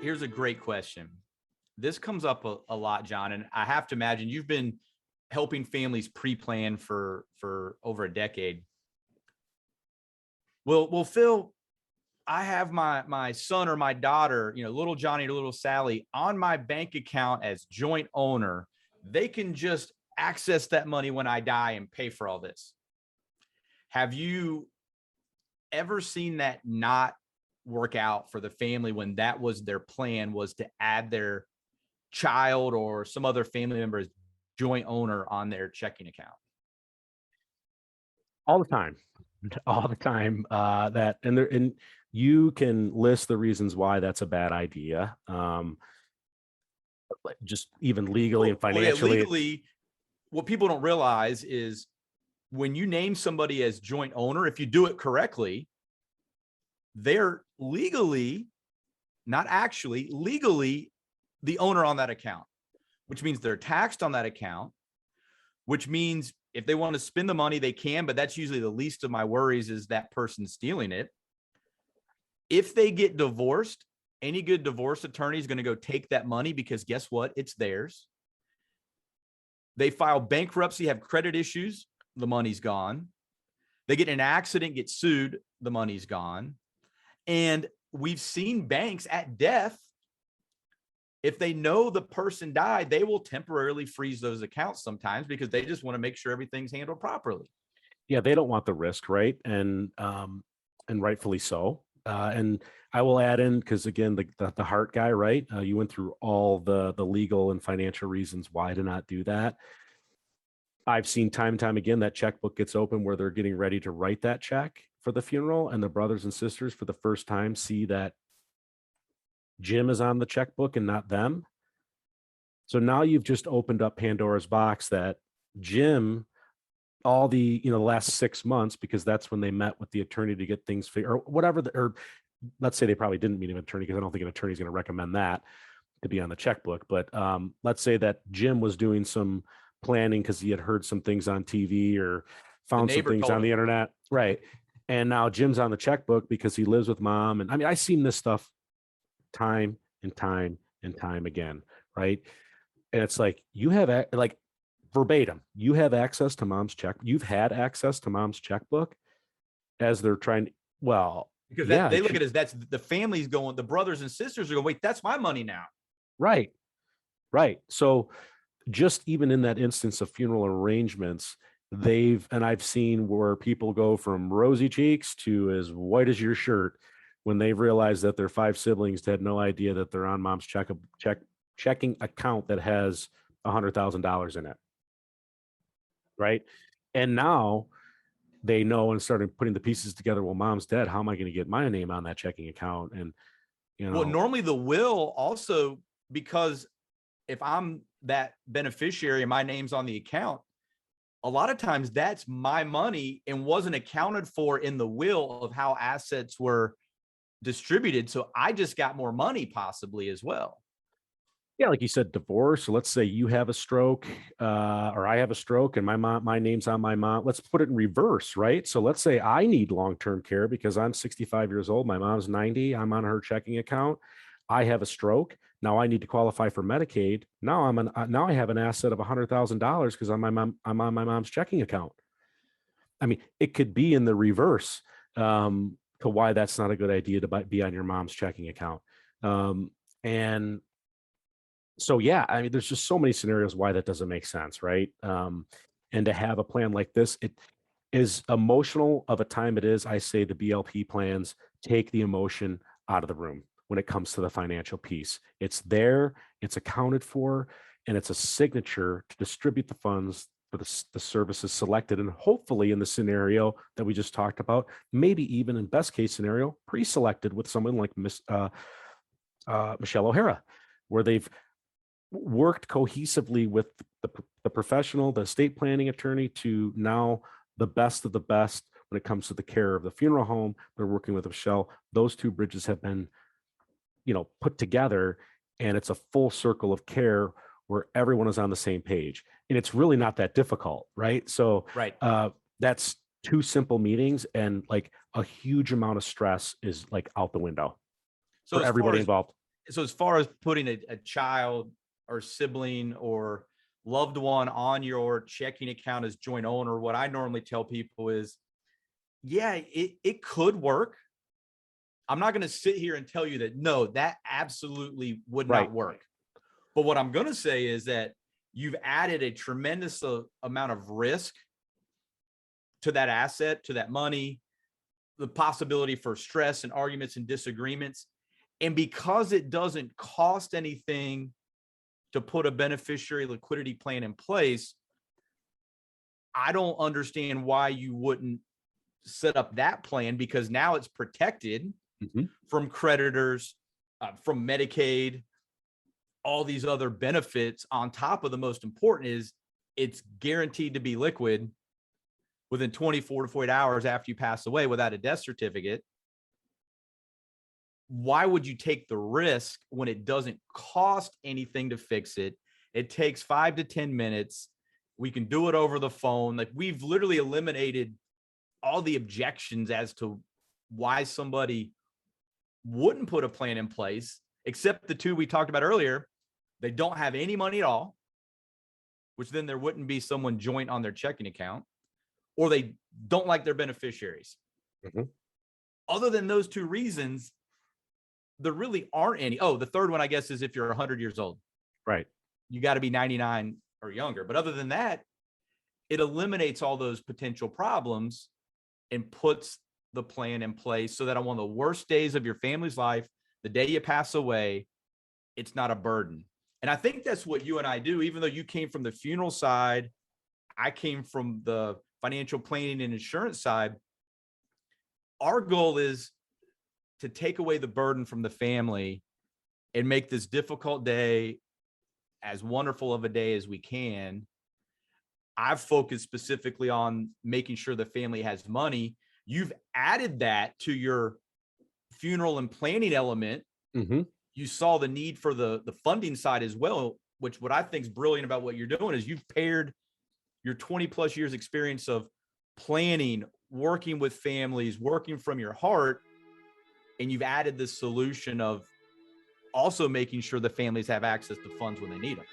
Here's a great question. This comes up a lot, John, and I have to imagine you've been helping families pre-plan for over a decade. Well, Phil, I have my son or my daughter, little Johnny or little Sally on my bank account as joint owner. They can just access that money when I die and pay for all this. Have you ever seen that not work out for the family when that was their plan, was to add their child or some other family member as joint owner on their checking account? All the time. And you can list the reasons why that's a bad idea. Just even legally and financially. Legally, what people don't realize is when you name somebody as joint owner, if you do it correctly, they're legally, not actually, legally the owner on that account, which means they're taxed on that account, which means if they want to spend the money, they can, but that's usually the least of my worries is that person stealing it. If they get divorced, any good divorce attorney is going to go take that money because guess what? It's theirs. They file bankruptcy, have credit issues, the money's gone. They get in an accident, get sued, the money's gone. And we've seen banks at death, if they know the person died, they will temporarily freeze those accounts sometimes because they just want to make sure everything's handled properly. Yeah, they don't want the risk, right? And rightfully so. And I will add in, because again, the heart guy, right? You went through all the legal and financial reasons why to not do that. I've seen time and time again that checkbook gets open where they're getting ready to write that check for the funeral, and the brothers and sisters for the first time see that Jim is on the checkbook and not them. So now you've just opened up Pandora's box that Jim, all the last 6 months, because that's when they met with the attorney to get things figured, or whatever, or let's say they probably didn't meet an attorney, because I don't think an attorney is going to recommend that to be on the checkbook. But let's say that Jim was doing some planning because he had heard some things on TV or found some things on the internet, right? And now Jim's on the checkbook because he lives with mom. And I mean, I've seen this stuff time and time and time again, right? And it's like, you have, like, verbatim, you have access to mom's check. You've had access to mom's checkbook as they're trying to, because they look at it as that's the family's going, the brothers and sisters are going, wait, that's my money now. Right. So just even in that instance of funeral arrangements, I've seen where people go from rosy cheeks to as white as your shirt when they've realized that their 5 siblings had no idea that they're on mom's checking account that has $100,000 in it. Right. And now they know and started putting the pieces together. Well, mom's dead. How am I going to get my name on that checking account? And, well, normally the will also, because if I'm that beneficiary and my name's on the account, a lot of times that's my money and wasn't accounted for in the will of how assets were distributed. So I just got more money possibly as well. Yeah, like you said, divorce. So let's say you have a stroke, or I have a stroke, and my name's on my mom. Let's put it in reverse, right? So let's say I need long-term care because I'm 65 years old. My mom's 90. I'm on her checking account. I have a stroke. Now I need to qualify for Medicaid. Now I have an asset of $100,000 because I'm on my mom's checking account. I mean, it could be in the reverse, to why that's not a good idea to be on your mom's checking account. And so, yeah, I mean, there's just so many scenarios why that doesn't make sense, right? And to have a plan like this, it is emotional of a time it is. I say the BLP plans take the emotion out of the room when it comes to the financial piece. It's there, it's accounted for, and it's a signature to distribute the funds for the services selected. And hopefully in the scenario that we just talked about, maybe even in best case scenario, pre-selected with someone like Michelle O'Hara, where they've worked cohesively with the professional, the estate planning attorney, to now the best of the best when it comes to the care of the funeral home. They're working with Michelle. Those two bridges have been, put together, and it's a full circle of care where everyone is on the same page. And it's really not that difficult, right? So right. That's 2 simple meetings, and like a huge amount of stress is like out the window for everybody involved. so as far as putting a child or sibling or loved one on your checking account as joint owner, what I normally tell people is, yeah, it could work. I'm not going to sit here and tell you that, no, that absolutely would Right. not work. But what I'm going to say is that you've added a tremendous amount of risk to that asset, to that money, the possibility for stress and arguments and disagreements. And because it doesn't cost anything to put a beneficiary liquidity plan in place, I don't understand why you wouldn't set up that plan, because now it's protected from creditors, from Medicaid, all these other benefits, on top of the most important is it's guaranteed to be liquid within 24 to 48 hours after you pass away without a death certificate. Why would you take the risk when it doesn't cost anything to fix it? It takes 5 to 10 minutes. We can do it over the phone. Like, we've literally eliminated all the objections as to why somebody wouldn't put a plan in place, except the two we talked about earlier. They don't have any money at all, which then there wouldn't be someone joint on their checking account, or they don't like their beneficiaries. Other than those two reasons, there really aren't any. Oh, the third one, I guess, is if you're 100 years old. Right. You got to be 99 or younger. But other than that, it eliminates all those potential problems and puts the plan in place so that on one of the worst days of your family's life, the day you pass away, it's not a burden. And I think that's what you and I do. Even though you came from the funeral side, I came from the financial planning and insurance side. Our goal is to take away the burden from the family and make this difficult day as wonderful of a day as we can. I've focused specifically on making sure the family has money. You've added that to your funeral and planning element. You saw the need for the funding side as well, which what I think is brilliant about what you're doing is you've paired your 20 plus years experience of planning, working with families, working from your heart, and you've added this solution of also making sure the families have access to funds when they need them.